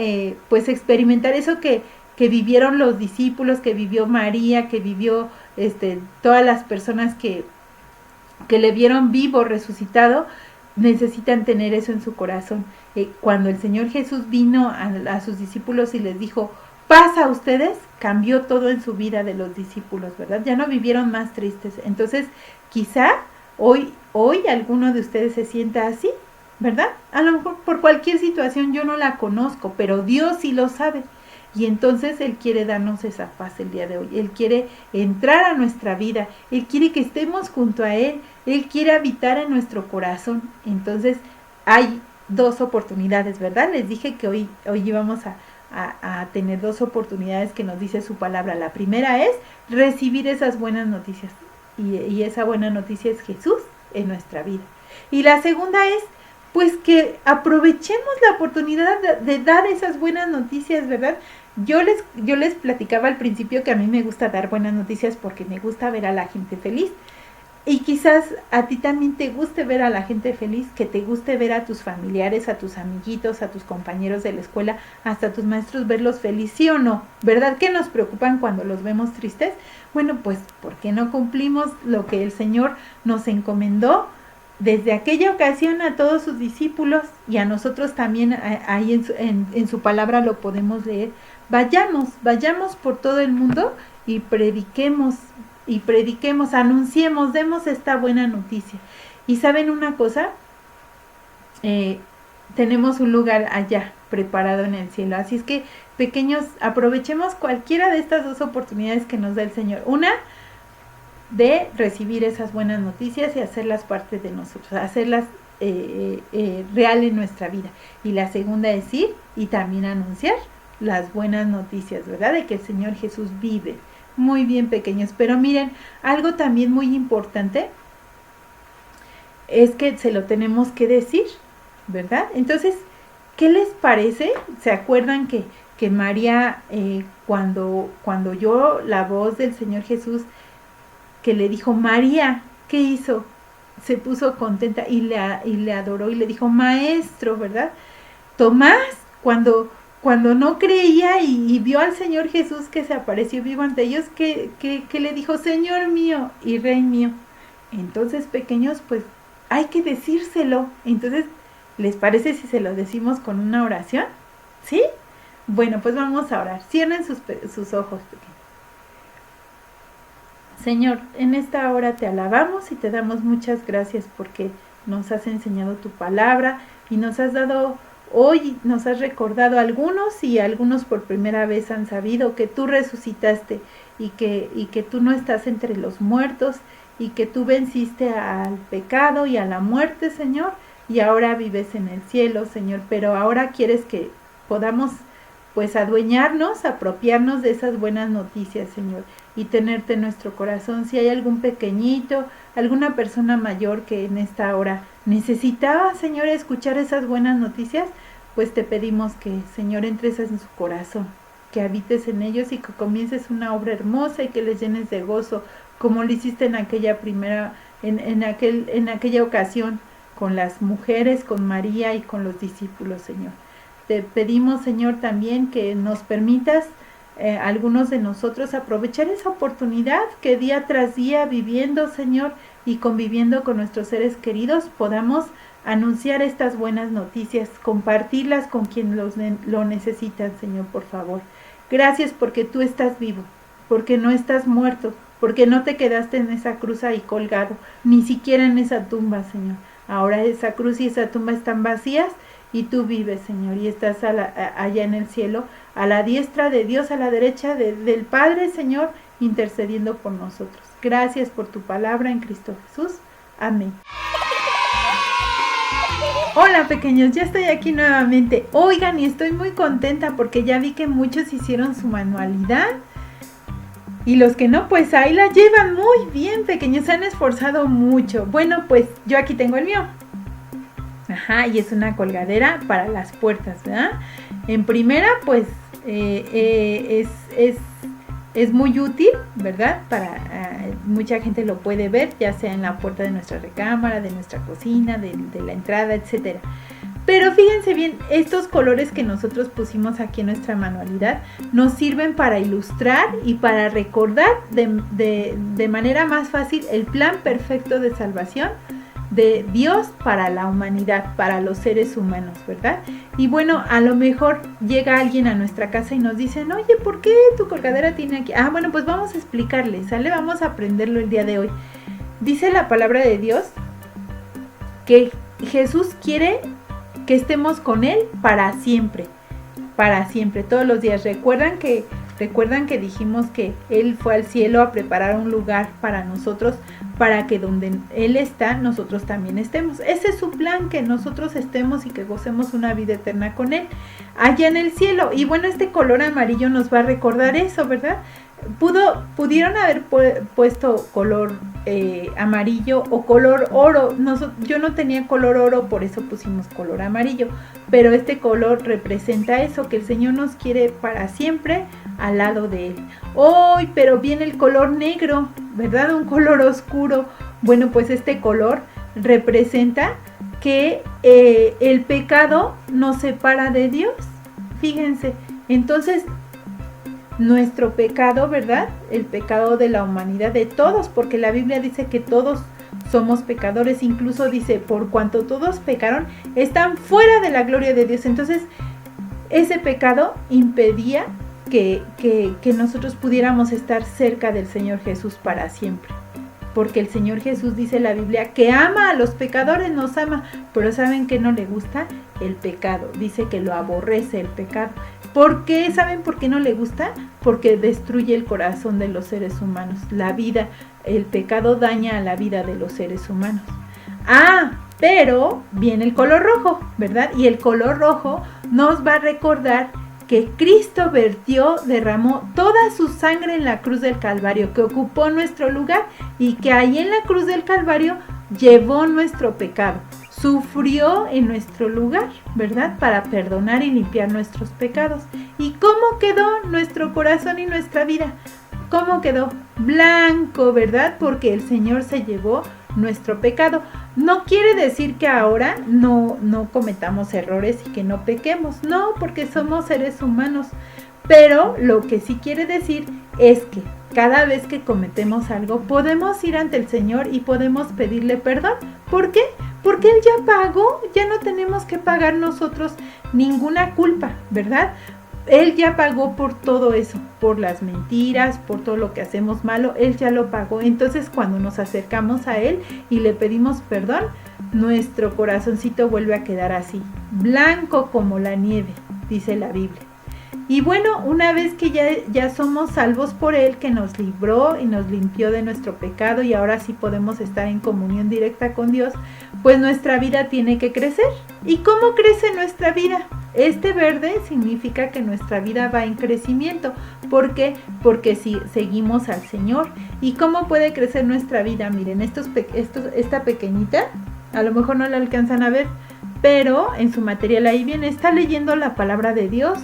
S6: pues experimentar eso que vivieron los discípulos, que vivió María, que vivió todas las personas que le vieron vivo, resucitado. Necesitan tener eso en su corazón. Cuando el Señor Jesús vino a sus discípulos y les dijo, paz a ustedes, cambió todo en su vida de los discípulos, ¿verdad? Ya no vivieron más tristes. Entonces, quizá hoy alguno de ustedes se sienta así, ¿verdad? A lo mejor por cualquier situación yo no la conozco, pero Dios sí lo sabe. Y entonces Él quiere darnos esa paz el día de hoy. Él quiere entrar a nuestra vida. Él quiere que estemos junto a Él. Él quiere habitar en nuestro corazón. Entonces hay 2 oportunidades, ¿verdad? Les dije que hoy íbamos a tener 2 oportunidades que nos dice su palabra. La primera es recibir esas buenas noticias. Y esa buena noticia es Jesús en nuestra vida. Y la segunda es pues que aprovechemos la oportunidad de dar esas buenas noticias, ¿verdad? Yo les platicaba al principio que a mí me gusta dar buenas noticias porque me gusta ver a la gente feliz. Y quizás a ti también te guste ver a la gente feliz, que te guste ver a tus familiares, a tus amiguitos, a tus compañeros de la escuela, hasta a tus maestros, verlos felices, ¿sí o no? ¿Verdad que nos preocupan cuando los vemos tristes? Bueno, pues, ¿por qué no cumplimos lo que el Señor nos encomendó desde aquella ocasión a todos sus discípulos, y a nosotros también ahí en su palabra lo podemos leer? Vayamos por todo el mundo y prediquemos, anunciemos, demos esta buena noticia. Y ¿saben una cosa? Tenemos un lugar allá preparado en el cielo. Así es que, pequeños, aprovechemos cualquiera de estas 2 oportunidades que nos da el Señor. Una, de recibir esas buenas noticias y hacerlas parte de nosotros, hacerlas real en nuestra vida. Y la segunda es ir y también anunciar las buenas noticias, ¿verdad? De que el Señor Jesús vive. Muy bien, pequeños. Pero miren, algo también muy importante es que se lo tenemos que decir, ¿verdad? Entonces, ¿qué les parece? ¿Se acuerdan que María, cuando oyó la voz del Señor Jesús, que le dijo María, ¿qué hizo? Se puso contenta y le adoró y le dijo maestro, ¿verdad? Tomás, cuando no creía y vio al Señor Jesús que se apareció vivo ante ellos, que le dijo Señor mío y Rey mío. Entonces, pequeños, pues hay que decírselo. Entonces, ¿les parece si se lo decimos con una oración? ¿Sí? Bueno, pues vamos a orar. Cierren sus ojos, pequeños. Señor, en esta hora te alabamos y te damos muchas gracias porque nos has enseñado tu palabra y nos has dado hoy, nos has recordado a algunos, y algunos por primera vez han sabido que tú resucitaste y que tú no estás entre los muertos y que tú venciste al pecado y a la muerte, Señor, y ahora vives en el cielo, Señor, pero ahora quieres que podamos pues adueñarnos, apropiarnos de esas buenas noticias, Señor, y tenerte en nuestro corazón. Si hay algún pequeñito, alguna persona mayor que en esta hora necesitaba, Señor, escuchar esas buenas noticias, pues te pedimos que, Señor, entres en su corazón, que habites en ellos y que comiences una obra hermosa y que les llenes de gozo, como lo hiciste en aquella en aquella ocasión con las mujeres, con María y con los discípulos, Señor. Te pedimos, Señor, también que nos permitas algunos de nosotros aprovechar esa oportunidad que día tras día viviendo, Señor, y conviviendo con nuestros seres queridos, podamos anunciar estas buenas noticias, compartirlas con quien lo necesitan, Señor, por favor. Gracias porque tú estás vivo, porque no estás muerto, porque no te quedaste en esa cruz ahí colgado, ni siquiera en esa tumba, Señor. Ahora esa cruz y esa tumba están vacías y tú vives, Señor, y estás allá en el cielo, a la diestra de Dios, a la derecha del Padre, Señor, intercediendo por nosotros. Gracias por tu palabra en Cristo Jesús. Amén. Hola, pequeños, ya estoy aquí nuevamente. Oigan, y estoy muy contenta porque ya vi que muchos hicieron su manualidad. Y los que no, pues ahí la llevan muy bien, pequeños, se han esforzado mucho. Bueno, pues yo aquí tengo el mío. Ajá, y es una colgadera para las puertas, ¿verdad? En primera, pues es muy útil, ¿verdad? Para mucha gente lo puede ver, ya sea en la puerta de nuestra recámara, de nuestra cocina, de la entrada, etcétera. Pero fíjense bien, estos colores que nosotros pusimos aquí en nuestra manualidad nos sirven para ilustrar y para recordar de manera más fácil el plan perfecto de salvación de Dios para la humanidad, para los seres humanos, ¿verdad? Y bueno, a lo mejor llega alguien a nuestra casa y nos dicen, oye, ¿por qué tu colgadera tiene aquí? Ah, bueno, pues vamos a explicarle, ¿sale? Vamos a aprenderlo el día de hoy. Dice la palabra de Dios que Jesús quiere que estemos con Él para siempre, todos los días. Recuerdan que dijimos que Él fue al cielo a preparar un lugar para nosotros, para que donde Él está, nosotros también estemos. Ese es su plan, que nosotros estemos y que gocemos una vida eterna con Él, allá en el cielo. Y bueno, este color amarillo nos va a recordar eso, ¿verdad? Pudieron haber puesto color amarillo o color oro. Yo no tenía color oro, por eso pusimos color amarillo, pero este color representa eso, que el Señor nos quiere para siempre al lado de Él. ¡Ay! Pero viene el color negro, ¿verdad? Un color oscuro. Bueno, pues este color representa que el pecado nos separa de Dios. Fíjense, entonces nuestro pecado, ¿verdad? El pecado de la humanidad, de todos, porque la Biblia dice que todos somos pecadores, incluso dice, por cuanto todos pecaron, están fuera de la gloria de Dios. Entonces, ese pecado impedía que nosotros pudiéramos estar cerca del Señor Jesús para siempre. Porque el Señor Jesús, dice la Biblia, que ama a los pecadores, nos ama, pero ¿saben qué no le gusta? El pecado. Dice que lo aborrece el pecado. ¿Por qué? ¿Saben por qué no le gusta? Porque destruye el corazón de los seres humanos. La vida, el pecado daña a la vida de los seres humanos. Ah, pero viene el color rojo, ¿verdad? Y el color rojo nos va a recordar que Cristo derramó toda su sangre en la cruz del Calvario, que ocupó nuestro lugar y que ahí en la cruz del Calvario llevó nuestro pecado. Sufrió en nuestro lugar, ¿verdad? Para perdonar y limpiar nuestros pecados. ¿Y cómo quedó nuestro corazón y nuestra vida? ¿Cómo quedó? Blanco, ¿verdad? Porque el Señor se llevó nuestro pecado. No quiere decir que ahora no cometamos errores y que no pequemos. No, porque somos seres humanos. Pero lo que sí quiere decir es que cada vez que cometemos algo, podemos ir ante el Señor y podemos pedirle perdón. ¿Por qué? Porque Él ya pagó, ya no tenemos que pagar nosotros ninguna culpa, ¿verdad? Él ya pagó por todo eso, por las mentiras, por todo lo que hacemos malo, Él ya lo pagó. Entonces, cuando nos acercamos a Él y le pedimos perdón, nuestro corazoncito vuelve a quedar así, blanco como la nieve, dice la Biblia. Y bueno, una vez que ya somos salvos por Él, que nos libró y nos limpió de nuestro pecado y ahora sí podemos estar en comunión directa con Dios, pues nuestra vida tiene que crecer. ¿Y cómo crece nuestra vida? Este verde significa que nuestra vida va en crecimiento. ¿Por qué? Porque si seguimos al Señor. ¿Y cómo puede crecer nuestra vida? Miren, esta pequeñita, a lo mejor no la alcanzan a ver, pero en su material ahí viene, está leyendo la palabra de Dios.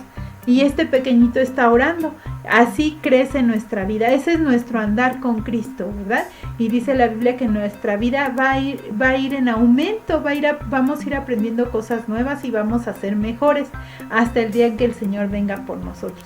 S6: Y este pequeñito está orando. Así crece nuestra vida. Ese es nuestro andar con Cristo, ¿verdad? Y dice la Biblia que nuestra vida va a ir en aumento, vamos a ir aprendiendo cosas nuevas y vamos a ser mejores hasta el día en que el Señor venga por nosotros.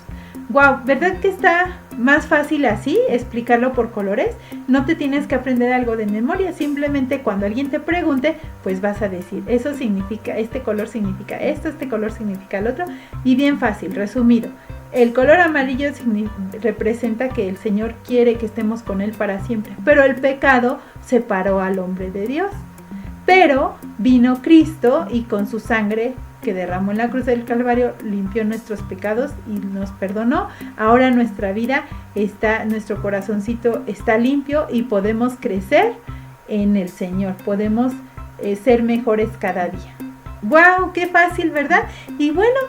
S6: Wow, ¿verdad que está más fácil así, explicarlo por colores? No te tienes que aprender algo de memoria, simplemente cuando alguien te pregunte, pues vas a decir, eso significa, este color significa esto, este color significa el otro, y bien fácil, resumido. El color amarillo representa que el Señor quiere que estemos con Él para siempre, pero el pecado separó al hombre de Dios. Pero vino Cristo y con su sangre que derramó en la cruz del Calvario limpió nuestros pecados y nos perdonó. Ahora nuestra vida nuestro corazoncito está limpio y podemos crecer en el Señor, podemos ser mejores cada día. ¡Wow! ¡Qué fácil!, ¿verdad? Y bueno,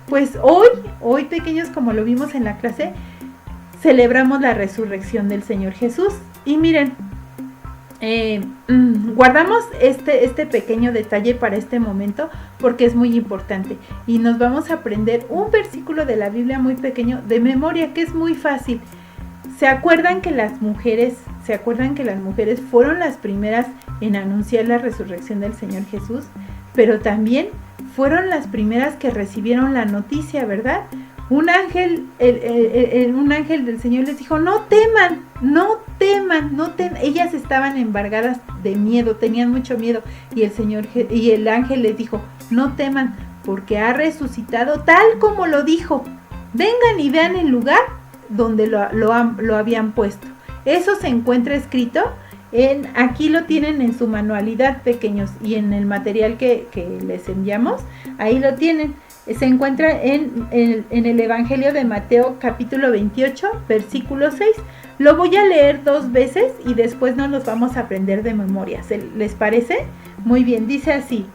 S6: pues hoy pequeños, como lo vimos en la clase, celebramos la resurrección del Señor Jesús. Y miren, guardamos este pequeño detalle para este momento porque es muy importante y nos vamos a aprender un versículo de la Biblia muy pequeño de memoria que es muy fácil. ¿Se acuerdan que las mujeres fueron las primeras en anunciar la resurrección del Señor Jesús? Pero también fueron las primeras que recibieron la noticia, ¿verdad? Un ángel del Señor les dijo, no teman. Ellas estaban embargadas de miedo, tenían mucho miedo. Y el ángel les dijo, no teman, porque ha resucitado tal como lo dijo. Vengan y vean el lugar donde lo habían puesto. Eso se encuentra escrito aquí lo tienen en su manualidad, pequeños, y en el material que les enviamos, ahí lo tienen. Se encuentra en el Evangelio de Mateo capítulo 28, versículo 6. Lo voy a leer 2 veces y después nos los vamos a aprender de memoria. ¿Les parece? Muy bien, dice así.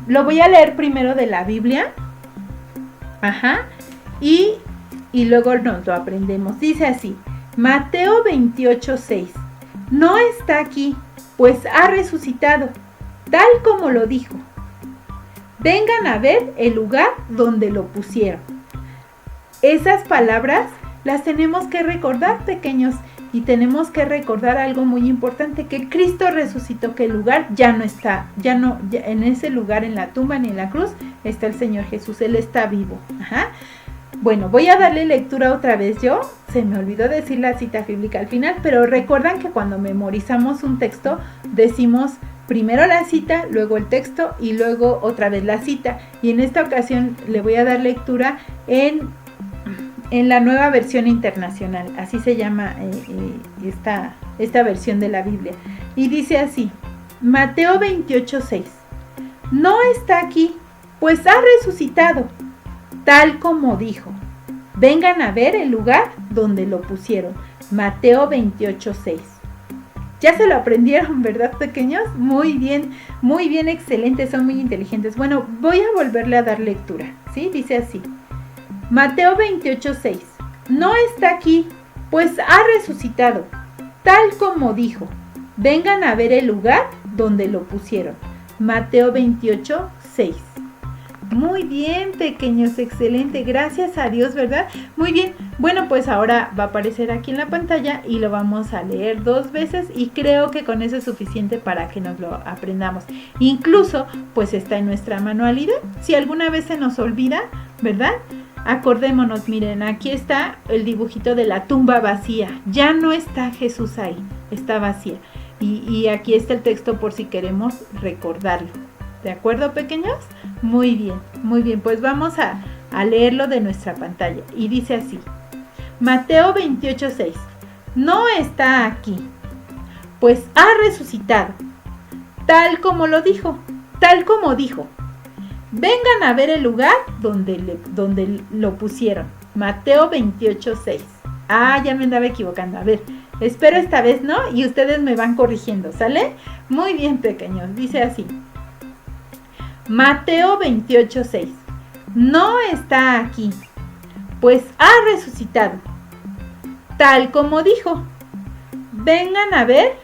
S6: Lo voy a leer primero de la Biblia. Ajá. Y luego nos lo aprendemos. Dice así. Mateo 28, 6. No está aquí, pues ha resucitado, tal como lo dijo. Vengan a ver el lugar donde lo pusieron. Esas palabras las tenemos que recordar, pequeños, y tenemos que recordar algo muy importante, que Cristo resucitó, que el lugar ya no está, ya en ese lugar, en la tumba ni en la cruz, está el Señor Jesús, Él está vivo. Ajá. Bueno, voy a darle lectura otra vez yo, se me olvidó decir la cita bíblica al final, pero recuerdan que cuando memorizamos un texto, decimos primero la cita, luego el texto y luego otra vez la cita. Y en esta ocasión le voy a dar lectura en la Nueva Versión Internacional, así se llama esta versión de la Biblia. Y dice así, Mateo 28, 6. No está aquí, pues ha resucitado, tal como dijo. Vengan a ver el lugar donde lo pusieron. Mateo 28, 6. Ya se lo aprendieron, ¿verdad, pequeños? Muy bien, excelente, son muy inteligentes. Bueno, voy a volverle a dar lectura, ¿sí? Dice así. Mateo 28, 6. No está aquí, pues ha resucitado, tal como dijo. Vengan a ver el lugar donde lo pusieron. Mateo 28, 6. Muy bien, pequeños, excelente, gracias a Dios, ¿verdad? Muy bien, bueno, pues ahora va a aparecer aquí en la pantalla y lo vamos a leer 2 veces y creo que con eso es suficiente para que nos lo aprendamos. Incluso, pues está en nuestra manualidad, si alguna vez se nos olvida, ¿verdad? Acordémonos, miren, aquí está el dibujito de la tumba vacía, ya no está Jesús ahí, está vacía. Y aquí está el texto por si queremos recordarlo. ¿De acuerdo, pequeños? Muy bien, pues vamos a leerlo de nuestra pantalla. Y dice así, Mateo 28, 6. No está aquí, pues ha resucitado, tal como lo dijo, tal como dijo. Vengan a ver el lugar donde lo pusieron. Mateo 28, 6. Ya me andaba equivocando. A ver, espero esta vez no y ustedes me van corrigiendo, ¿sale? Muy bien, pequeños, dice así. Mateo 28, 6. No está aquí, pues ha resucitado, tal como dijo. Vengan a ver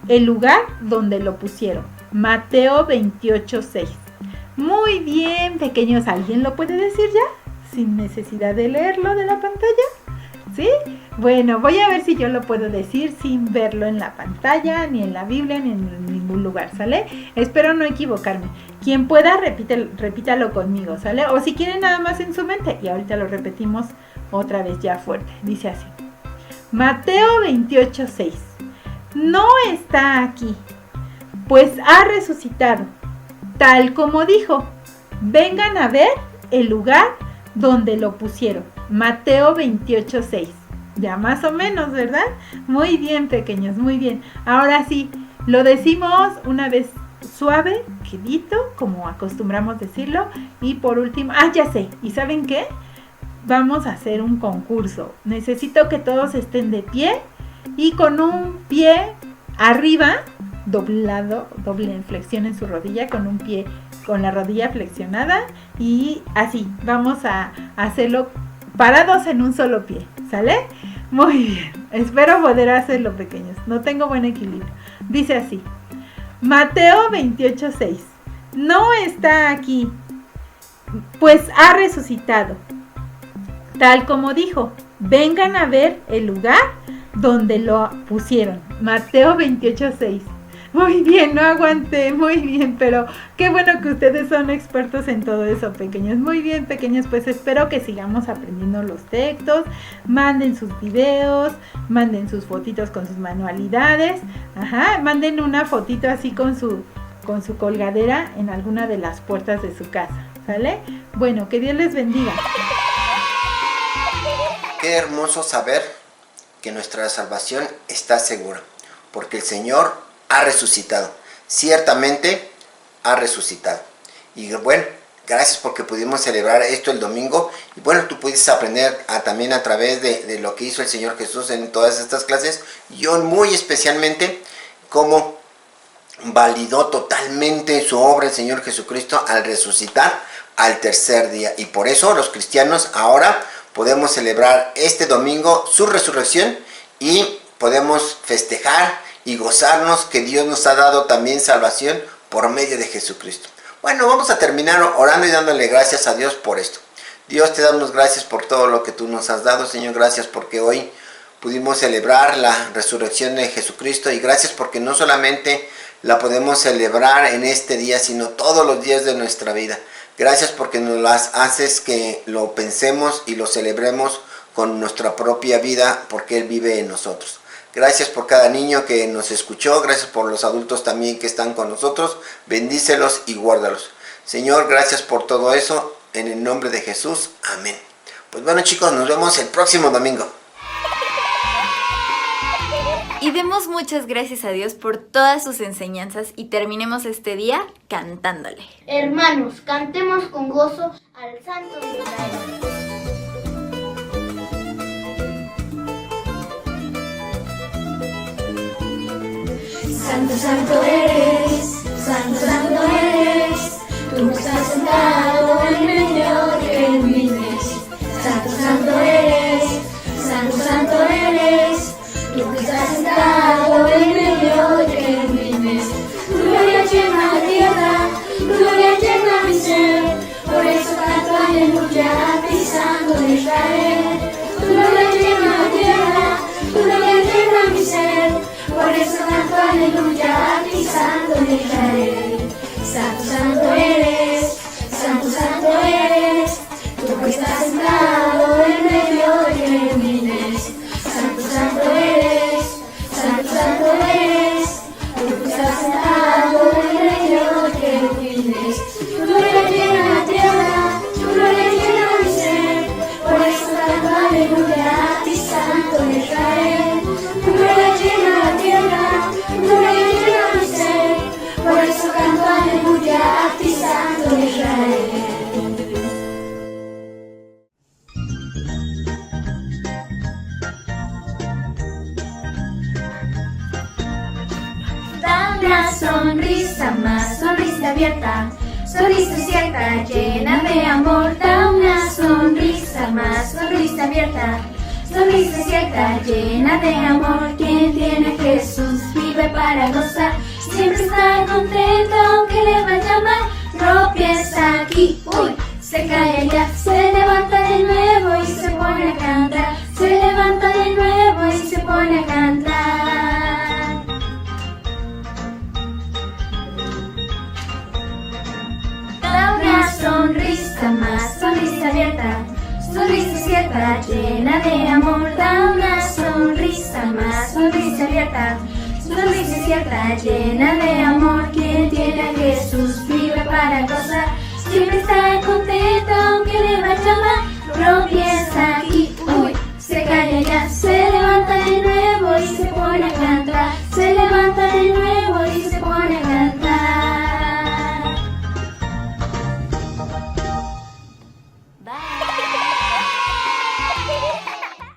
S6: el lugar donde lo pusieron. Mateo 28, 6. Muy bien, pequeños, ¿alguien lo puede decir ya? Sin necesidad de leerlo de la pantalla. ¿Sí? Bueno, voy a ver si yo lo puedo decir sin verlo en la pantalla, ni en la Biblia, ni en ningún lugar, ¿sale? Espero no equivocarme. Quien pueda, repítalo conmigo, ¿sale? O si quieren nada más en su mente. Y ahorita lo repetimos otra vez ya fuerte. Dice así. Mateo 28, 6. No está aquí, pues ha resucitado, tal como dijo. Vengan a ver el lugar donde lo pusieron. Mateo 28, 6. Ya más o menos, ¿verdad? Muy bien, pequeños, muy bien. Ahora sí, lo decimos una vez suave, quedito, como acostumbramos decirlo. Y por último, ya sé. ¿Y saben qué? Vamos a hacer un concurso. Necesito que todos estén de pie y con un pie arriba, doblado, doble flexión en su rodilla, con un pie, con la rodilla flexionada y así. Vamos a hacerlo parados en un solo pie, ¿sale? Muy bien, espero poder hacerlo, pequeños. No tengo buen equilibrio. Dice así, Mateo 28:6. No está aquí, pues ha resucitado. Tal como dijo, vengan a ver el lugar donde lo pusieron. Mateo 28:6. Muy bien, no aguanté, muy bien, pero qué bueno que ustedes son expertos en todo eso, pequeños. Muy bien, pequeños, pues espero que sigamos aprendiendo los textos. Manden sus videos, manden sus fotitos con sus manualidades. Ajá, manden una fotito así con su colgadera en alguna de las puertas de su casa, ¿sale? Bueno, que Dios les bendiga.
S7: Qué hermoso saber que nuestra salvación está segura, porque el Señor ha resucitado, ciertamente ha resucitado. Y bueno, gracias porque pudimos celebrar esto el domingo. Y bueno, tú pudiste aprender también a través de lo que hizo el Señor Jesús en todas estas clases. Yo muy especialmente cómo validó totalmente su obra el Señor Jesucristo al resucitar al tercer día. Y por eso los cristianos ahora podemos celebrar este domingo su resurrección y podemos festejar y gozarnos que Dios nos ha dado también salvación por medio de Jesucristo. Bueno, vamos a terminar orando y dándole gracias a Dios por esto. Dios, te damos gracias por todo lo que tú nos has dado, Señor. Gracias porque hoy pudimos celebrar la resurrección de Jesucristo, y gracias porque no solamente la podemos celebrar en este día, sino todos los días de nuestra vida. Gracias porque nos las haces que lo pensemos y lo celebremos con nuestra propia vida, porque Él vive en nosotros. Gracias por cada niño que nos escuchó, gracias por los adultos también que están con nosotros. Bendícelos y guárdalos. Señor, gracias por todo eso, en el nombre de Jesús. Amén. Pues bueno, chicos, nos vemos el próximo domingo.
S2: Y demos muchas gracias a Dios por todas sus enseñanzas y terminemos este día cantándole.
S3: Hermanos, cantemos con gozo al Santo de Israel. Santo, santo eres, santo eres, tú estás sentado en medio de querubines. Santo, santo eres, santo eres, tú estás sentado en medio de querubines. Tu gloria llena la tierra, tu gloria llena mi ser, por eso canto aleluya a ti, Santo de Israel. Tu gloria llena la tierra, tu gloria llena mi ser, por eso canto aleluya a ti, Santo de Israel. Santo, santo eres, santo eres, tú que estás sentado en medio de querubines. Santo, santo eres, santo eres, tú que estás sentado en medio de querubines. Tu gloria llena la tierra, tu gloria llena mi ser, por eso canto aleluya a ti, Santo de Israel. Tu gloria llena la tierra, tu gloria llena mi ser, por eso canto aleluya a ti, Santo de Israel. Da una sonrisa más, sonrisa abierta, sonrisa cierta, llena de amor. Da una sonrisa más, sonrisa abierta, sonrisa cierta, llena de amor. Quien tiene a Jesús vive para gozar, siempre está contento aunque le vaya mal. Tropieza aquí, uy, se cae allá, se levanta de nuevo y se pone a cantar. Se levanta de nuevo y se pone a cantar. Da una sonrisa más, sonrisa abierta, sonrisa cierta, llena de amor. Da una sonrisa más, sonrisa abierta, sonrisa cierta, llena de amor. Quien tiene a Jesús vive para gozar, siempre está contento aunque le vaya mal. Tropieza